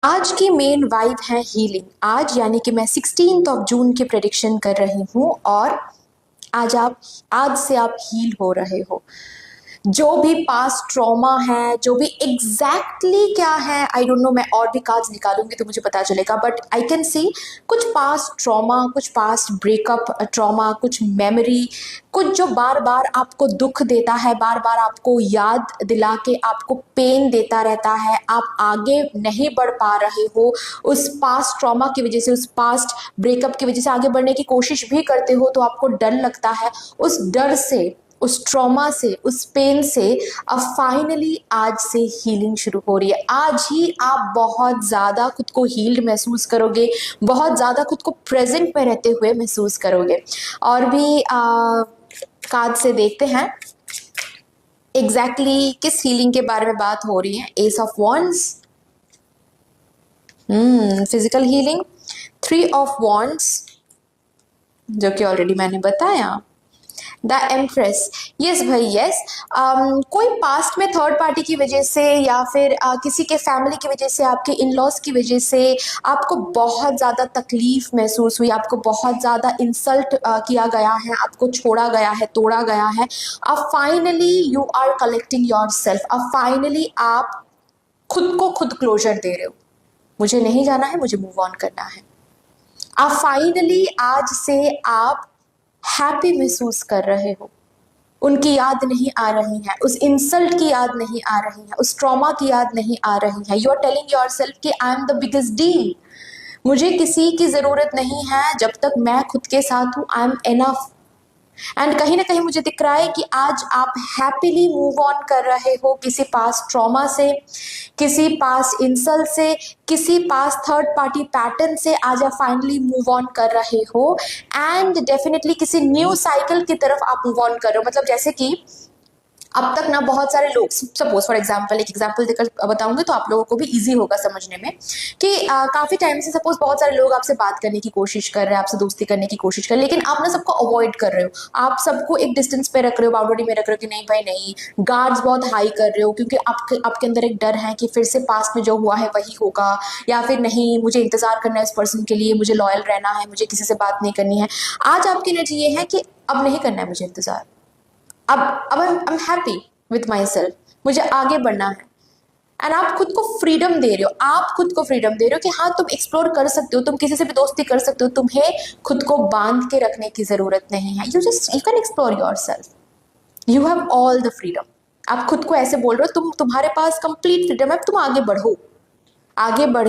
आज की main vibe है हीलिंग। आज यानी कि मैं 16 जून की प्रेडिक्शन कर रही हूँ और आज से आप हील हो रहे हो। जो भी पास्ट ट्रॉमा है, जो भी क्या है, आई डोंट नो। मैं और भी कार्ड्स निकालूंगी तो मुझे पता चलेगा, बट आई कैन सी कुछ पास्ट ट्रॉमा, कुछ पास्ट ब्रेकअप ट्रॉमा, कुछ मेमोरी, कुछ जो बार बार आपको दुख देता है, बार बार आपको याद दिला के आपको पेन देता रहता है। आप आगे नहीं बढ़ पा रहे हो उस पास्ट ट्रॉमा की वजह से, उस पास्ट ब्रेकअप की वजह से। आगे बढ़ने की कोशिश भी करते हो तो आपको डर लगता है। उस डर से, उस ट्रॉमा से, उस पेन से अब फाइनली आज से हीलिंग शुरू हो रही है। आज ही आप बहुत ज़्यादा खुद को हील्ड महसूस करोगे, बहुत ज़्यादा खुद को प्रेजेंट में रहते हुए महसूस करोगे। और भी कार्ड से देखते हैं एग्जैक्टली किस हीलिंग के बारे में बात हो रही है। S of wands, physical healing, 3 of wands जो कि ऑलरेडी मैंने बताया, द एम्प्रेस। यस भाई यस। कोई पास्ट में थर्ड पार्टी की वजह से या फिर किसी के फैमिली की वजह से, आपके इन लॉज की वजह से आपको बहुत ज़्यादा तकलीफ महसूस हुई, आपको बहुत ज़्यादा इंसल्ट किया गया है, आपको छोड़ा गया है, तोड़ा गया है। अब finally you are collecting yourself. अब फाइनली आप खुद को खुद क्लोजर दे रहे हो। मुझे नहीं जाना है, मुझे मूव ऑन करना है। अब फाइनली आज से आप हैप्पी महसूस कर रहे हो। उनकी याद नहीं आ रही है, उस इंसल्ट की याद नहीं आ रही है, उस ट्रॉमा की याद नहीं आ रही है। You are telling yourself कि I am the biggest deal. मुझे किसी की जरूरत नहीं है जब तक मैं खुद के साथ हूं। I am enough. एंड कहीं ना कहीं मुझे दिख रहा है कि आज आप हैप्पीली मूव ऑन कर रहे हो किसी पास्ट ट्रॉमा से, किसी पास्ट इंसल्ट से, किसी पास्ट थर्ड पार्टी पैटर्न से। आज आप फाइनली मूव ऑन कर रहे हो एंड डेफिनेटली किसी न्यू साइकिल की तरफ आप मूव ऑन कर रहे हो। मतलब जैसे कि अब तक ना बहुत सारे लोग, सपोज फॉर एग्जांपल, एक एग्जांपल देकर बताऊंगी तो आप लोगों को भी इजी होगा समझने में कि काफी टाइम से सपोज बहुत सारे लोग आपसे बात करने की कोशिश कर रहे हैं, आपसे दोस्ती करने की कोशिश कर रहे हैं, लेकिन आप ना सबको अवॉइड कर रहे हो। आप सबको एक डिस्टेंस पे रख रहे हो, बाउंड्री में रख रहे हो कि नहीं भाई नहीं। गार्ड्स बहुत हाई कर रहे हो क्योंकि आपके अंदर एक डर है कि फिर से पास्ट में जो हुआ है वही होगा, या फिर नहीं मुझे इंतजार करना है इस पर्सन के लिए, मुझे लॉयल रहना है, मुझे किसी से बात नहीं करनी है। आज आपकी एनर्जी ये है कि अब नहीं करना है मुझे इंतजार। अब I am happy with my self, मुझे आगे बढ़ना है। एंड आप खुद को फ्रीडम दे रहे हो, आप खुद को फ्रीडम दे रहे हो कि हाँ तुम एक्सप्लोर कर सकते हो, तुम किसी से भी दोस्ती कर सकते हो, तुम्हें खुद को बांध के रखने की जरूरत नहीं है। You can explore your self, you have all the freedom. आप खुद को ऐसे बोल रहे हो, तुम्हारे पास कंप्लीट फ्रीडम है, तुम आगे बढ़ो, आगे बढ़